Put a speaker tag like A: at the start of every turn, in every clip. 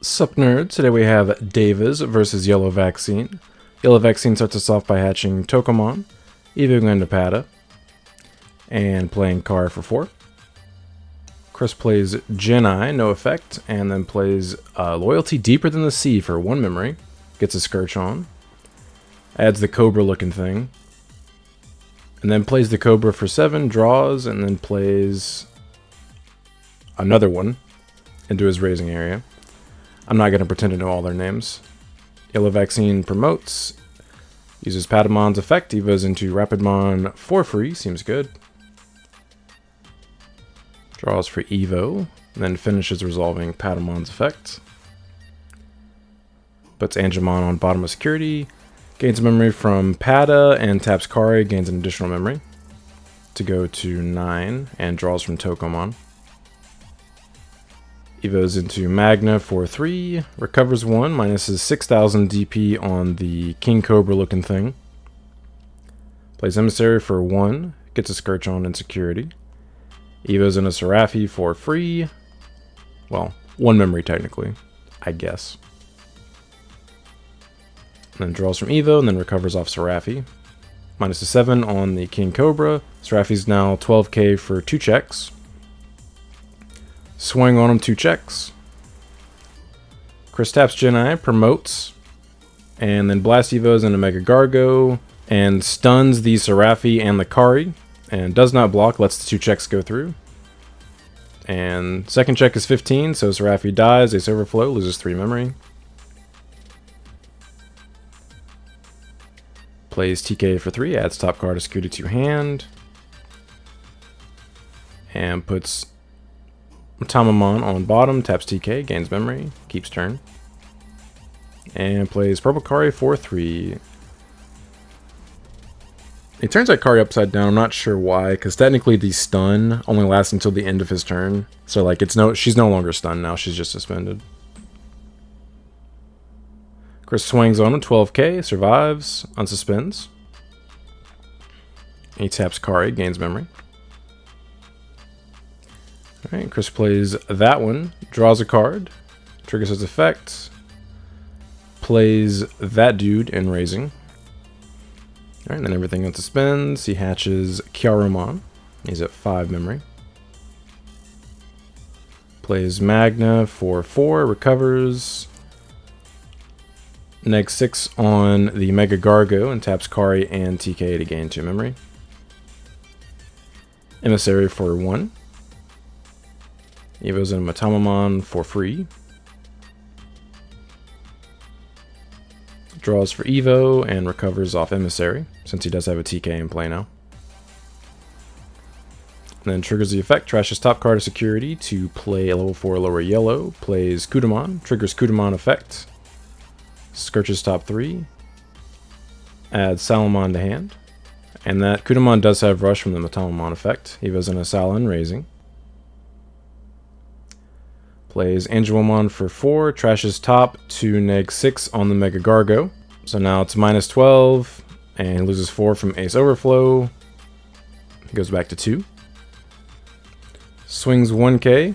A: Sup nerds, today we have Devas versus Yellow Vaccine. Yellow Vaccine starts us off by hatching Tokomon, evoing into Pada, and playing Kara for 4. Chris plays Genai, no effect, and then plays Loyalty Deeper Than the Sea for 1 memory. Gets a Scourge on. Adds the Cobra looking thing. And then plays the Cobra for 7, draws, and then plays another one into his raising area. I'm not going to pretend to know all their names. Yellow Vaccine promotes, uses Padamon's effect, evos into Rapidmon for free, seems good. Draws for Evo, and then finishes resolving Padamon's effect. Puts Angemon on bottom of security, gains memory from Pada, and taps Kari, gains an additional memory to go to 9, and draws from Tokomon. Evos into Magna for 3, recovers 1, minuses 6,000 DP on the King Cobra looking thing. Plays Emissary for 1, gets a Scourge on in security. Evos into Seraphi for free. Well, 1 memory technically, I guess. And then draws from Evo and then recovers off Seraphi. Minus a 7 on the King Cobra. Seraphi's now 12k for 2 checks. Swing on him 2 checks. Chris taps Genai, promotes, and then Blast Evos into Mega Gargo, and stuns the Seraphi and the Kari, and does not block, lets the 2 checks go through. And second check is 15, so Seraphi dies, Ace Overflow, loses 3 memory. Plays TK for 3, adds top card of security to hand. And puts Tamamon on bottom, taps TK, gains memory, keeps turn. And plays Purple Kari for 3. He turns that Kari upside down, I'm not sure why, because technically the stun only lasts until the end of his turn. So like she's no longer stunned now, she's just suspended. Chris swings on him, 12k, survives, unsuspends. He taps Kari, gains memory. Alright, Chris plays that one, draws a card, triggers his effect, plays that dude in raising. Alright, and then everything else suspends. He hatches Kyarumon. He's at 5 memory. Plays Magna for 4, recovers. Neg 6 on the Mega Gargo and taps Kari and TK to gain 2 memory. Emissary for 1. Evos in Matamamon for free. Draws for Evo and recovers off Emissary, since he does have a TK in play now. And then triggers the effect, trashes top card of security to play a level 4 lower yellow, plays Kudamon, triggers Kudamon effect, scourges top 3, adds Salamon to hand, and that Kudamon does have rush from the Matamamon effect. Evos in a Salon raising. Plays Angelomon for 4, trashes top to neg 6 on the Mega Gargo. So now it's minus 12, and he loses 4 from Ace Overflow. He goes back to 2. Swings 1k.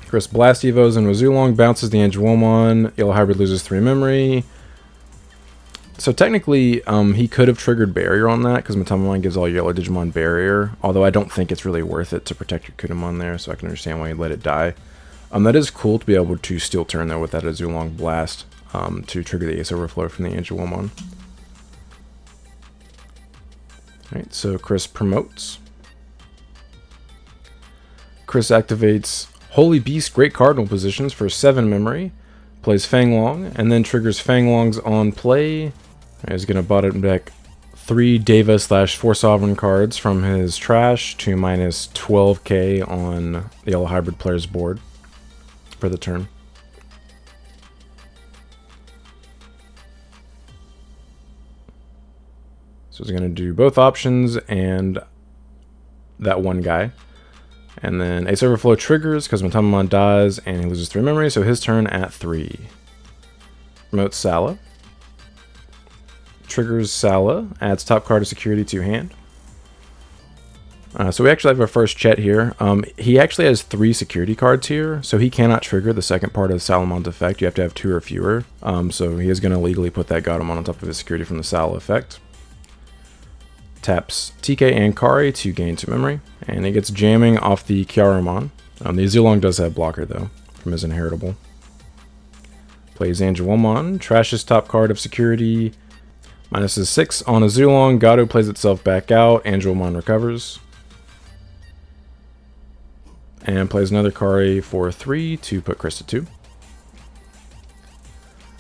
A: Chris Blast Evos and Wazulong, bounces the Angelomon. Yellow Hybrid loses 3 memory. So technically, he could have triggered Barrier on that, because Matamamon gives all yellow Digimon Barrier, although I don't think it's really worth it to protect your Kudamon there, so I can understand why he let it die. That is cool to be able to steal turn, though, with that Azulong Blast, to trigger the Ace Overflow from the Angelomon. Alright, so Chris promotes. Chris activates Holy Beast Great Cardinal positions for 7 memory, plays Fanglong, and then triggers Fanglong's on play. He's going to bottom deck 3 Deva/4 Sovereign cards from his trash to minus 12k on the Yellow Hybrid player's board for the turn. So he's going to do both options and that one guy. And then Ace Overflow triggers because Matamamon dies and he loses 3 memory, so his turn at 3. Promotes Sala. Triggers Sala, adds top card of security to hand. So we actually have our first Chet here. He actually has 3 security cards here, so he cannot trigger the second part of the Salamon's effect. You have to have 2 or fewer. So he is going to legally put that Gatomon on top of his security from the Sal effect. Taps TK and Kari to gain 2 memory, and he gets jamming off the Kyarumon. The Azulong does have blocker though, from his inheritable. Plays Angelomon, trashes top card of security, minuses 6 on Azulong. Gato plays itself back out, Angelomon recovers. And plays another Kari for 3 to put Chris to 2.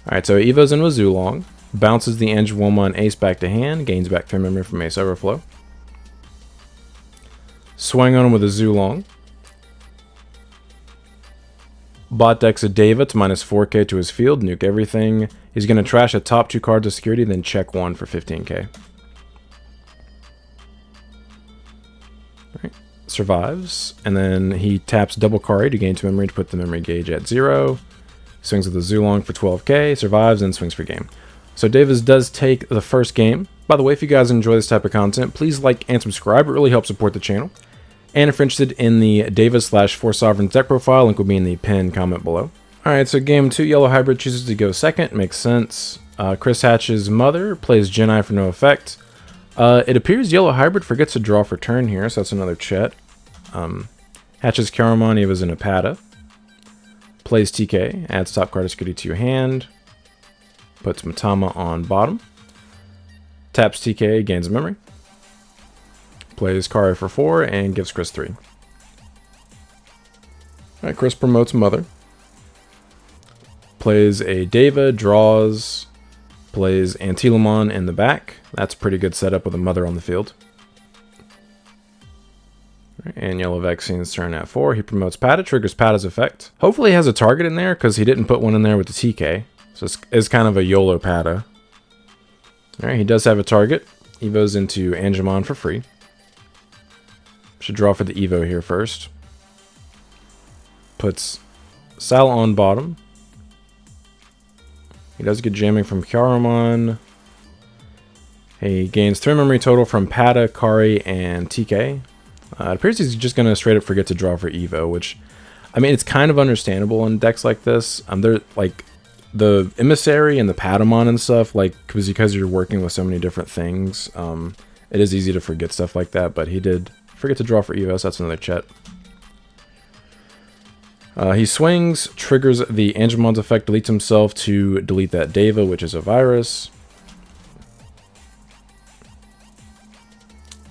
A: Alright, so Evo's into Azulong. Bounces the Angelomon Ace back to hand, gains back 3 memory from Ace Overflow. Swing on him with a Azulong. Bot decks a Deva to minus 4k to his field, nuke everything. He's going to trash a top 2 cards of security, then check 1 for 15k. Alright, survives, and then he taps double Kari to gain 2 memory to put the memory gauge at 0. Swings with a Azulong for 12k, survives, and swings for game. So Devas does take the first game. By the way, if you guys enjoy this type of content, please like and subscribe. It really helps support the channel. And if you're interested in the Devas/4 Sovereigns deck profile, link will be in the pinned comment below. Alright, so game 2, Yellow Hybrid chooses to go second. Makes sense. Chris Hatch's mother plays Genai for no effect. It appears Yellow Hybrid forgets to draw for turn here, so that's another Chet. Hatch's Kyarumon, he was in a Pada. Plays TK, adds top card of security to your hand. Puts Matama on bottom. Taps TK, gains a memory. Plays Kari for 4 and gives Chris 3. Alright, Chris promotes Mother. Plays a Deva, draws. Plays Antilomon in the back. That's a pretty good setup with a Mother on the field. And Yellow Vaccine's turn at 4. He promotes Pada, triggers Pada's effect. Hopefully he has a target in there because he didn't put one in there with the TK. So it's kind of a YOLO Pada. Alright, he does have a target. Evo's into Angemon for free. Should draw for the Evo here first. Puts Sal on bottom. He does get jamming from Kyarumon. He gains 3 memory total from Pada, Kari, and TK. It appears he's just going to straight up forget to draw for Evo, which, I mean, it's kind of understandable in decks like this. They're like the Emissary and the Patamon and stuff, like, because you're working with so many different things, it is easy to forget stuff like that, but he did forget to draw for Evo, so that's another Chet. He swings, triggers the Angemon's effect, deletes himself to delete that Deva, which is a virus.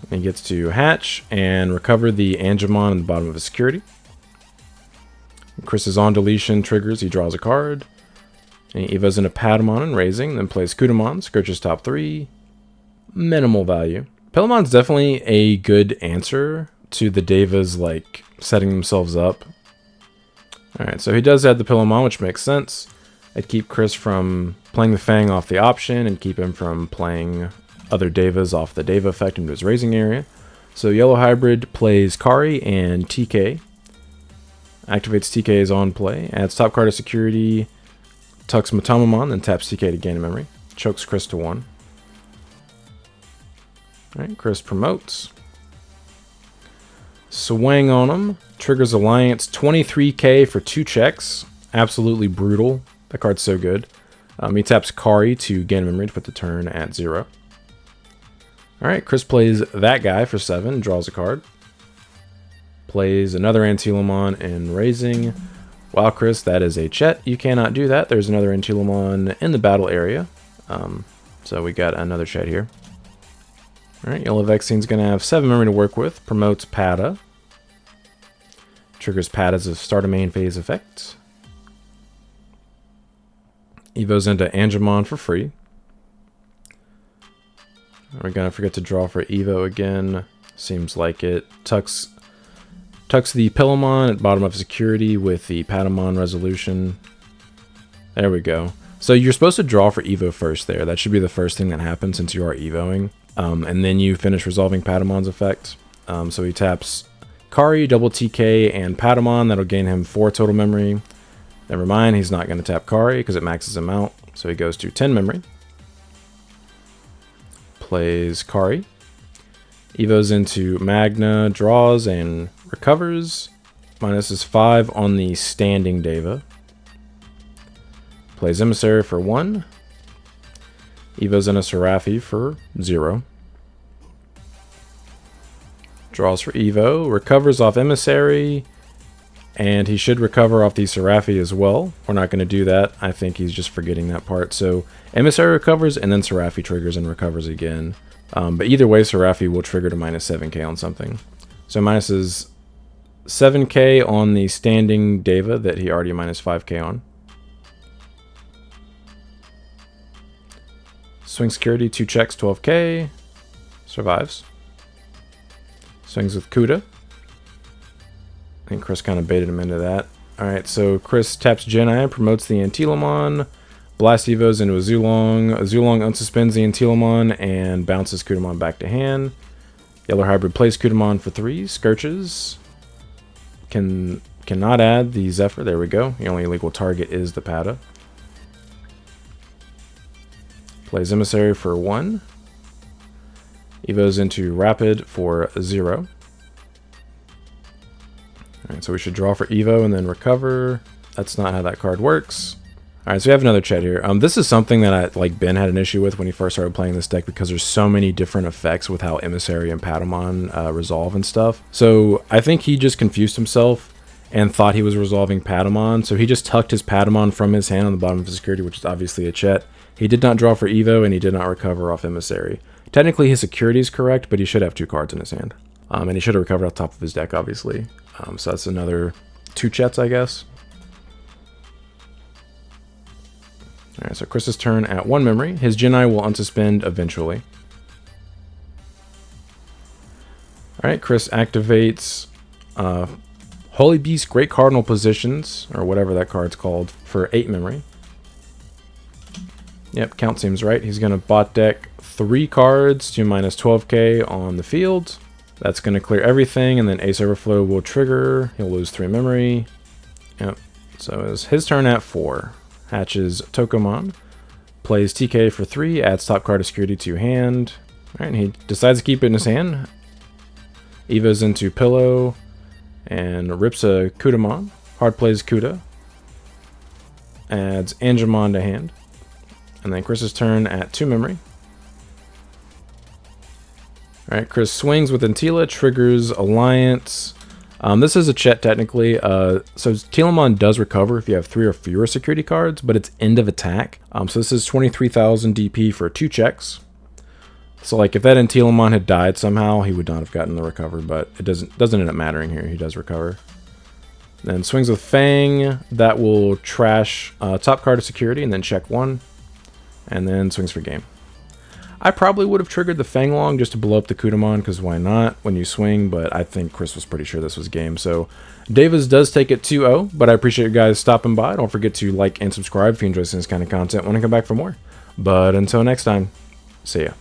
A: He gets to hatch and recover the Angemon in the bottom of his security. Chris is on deletion, triggers, he draws a card. And he Evo's into Patamon and raising, then plays Kudamon, Scourge's top 3. Minimal value. Pelamon's definitely a good answer to the Devas, like, setting themselves up. Alright, so he does add the Pillamon, which makes sense. It'd keep Chris from playing the Fang off the option and keep him from playing other Devas off the Deva effect into his raising area. So Yellow Hybrid plays Kari and TK. Activates TK's on play. Adds top card of security. Tucks Matamamon, then taps TK to gain a memory. Chokes Chris to 1. Alright, Chris promotes. Swang on him. Triggers Alliance. 23k for 2 checks. Absolutely brutal. That card's so good. He taps Kari to gain a memory to put the turn at 0. Alright, Chris plays that guy for 7. Draws a card. Plays another Antilomon and raising. Wow, Chris, that is a Chet. You cannot do that. There's another Antilomon in the battle area. So we got another Chet here. Alright, Yellow Vaccine's going to have 7 memory to work with. Promotes Pada. Triggers Pada's start a main phase effect. Evo's into Angemon for free. We're going to forget to draw for Evo again. Seems like it. Tucks the Pillamon at bottom of security with the Patamon resolution. There we go. So you're supposed to draw for Evo first there. That should be the first thing that happens since you are Evoing. And then you finish resolving Patamon's effect. So he taps Kari, double TK, and Patamon. That'll gain him 4 total memory. Never mind, he's not going to tap Kari because it maxes him out. So he goes to 10 memory. Plays Kari. Evos into Magna, draws, and recovers. Minus is 5 on the standing Deva. Plays Emissary for 1. Evos into Seraphi for 0. Draws for Evo. Recovers off Emissary. And he should recover off the Seraphi as well. We're not going to do that. I think he's just forgetting that part. So Emissary recovers, and then Seraphi triggers and recovers again. But either way, Seraphi will trigger to minus 7k on something. So minus is 7k on the standing Deva that he already minus 5k on. Swing security, 2 checks, 12k. Survives. Swings with Kuda. I think Chris kind of baited him into that. Alright, so Chris taps Genai, promotes the Antilamon, Blast Evos into a Zulong. A Zulong unsuspends the Antilamon and bounces Kudamon back to hand. Yellow Hybrid plays Kudamon for 3, Scourges. Cannot add the Zephyr, there we go. The only illegal target is the Pada. Plays Emissary for 1. Evos into Rapid for 0. Alright, so we should draw for Evo and then recover. That's not how that card works. Alright, so we have another chat here. This is something that Ben had an issue with when he first started playing this deck because there's so many different effects with how Emissary and Patamon resolve and stuff. So I think he just confused himself and thought he was resolving Patamon. So he just tucked his Patamon from his hand on the bottom of his security, which is obviously a Chet. He did not draw for Evo and he did not recover off Emissary. Technically his security is correct, but he should have 2 cards in his hand. And he should have recovered off top of his deck, obviously. So that's another 2 Chets, I guess. Alright, so Chris's turn at 1 memory. His Genai will unsuspend eventually. Alright, Chris activates Holy Beast Great Cardinal Positions, or whatever that card's called, for 8 memory. Yep, count seems right. He's going to bot deck 3 cards to minus 12k on the field. That's going to clear everything, and then Ace Overflow will trigger. He'll lose 3 memory. Yep. So it's his turn at 4. Hatches Tokomon. Plays TK for 3. Adds top card of security to hand. Alright, and he decides to keep it in his hand. Evos into Pillow. And rips a Kudamon. Hard plays Kuda. Adds Angemon to hand. And then Chris's turn at 2 memory. Alright, Chris swings with Antila, triggers Alliance. This is a Chet technically. So Telamon does recover if you have 3 or fewer security cards, but it's end of attack. So this is 23,000 DP for 2 checks. So like if that Antilamon had died somehow, he would not have gotten the recover, but it doesn't end up mattering here. He does recover. Then swings with Fang. That will trash top card of security and then check 1. And then swings for game. I probably would have triggered the Fanglong just to blow up the Kudamon, because why not when you swing, but I think Chris was pretty sure this was game. So Devas does take it 2-0, but I appreciate you guys stopping by. Don't forget to like and subscribe if you enjoy this kind of content. Want to come back for more. But until next time, see ya.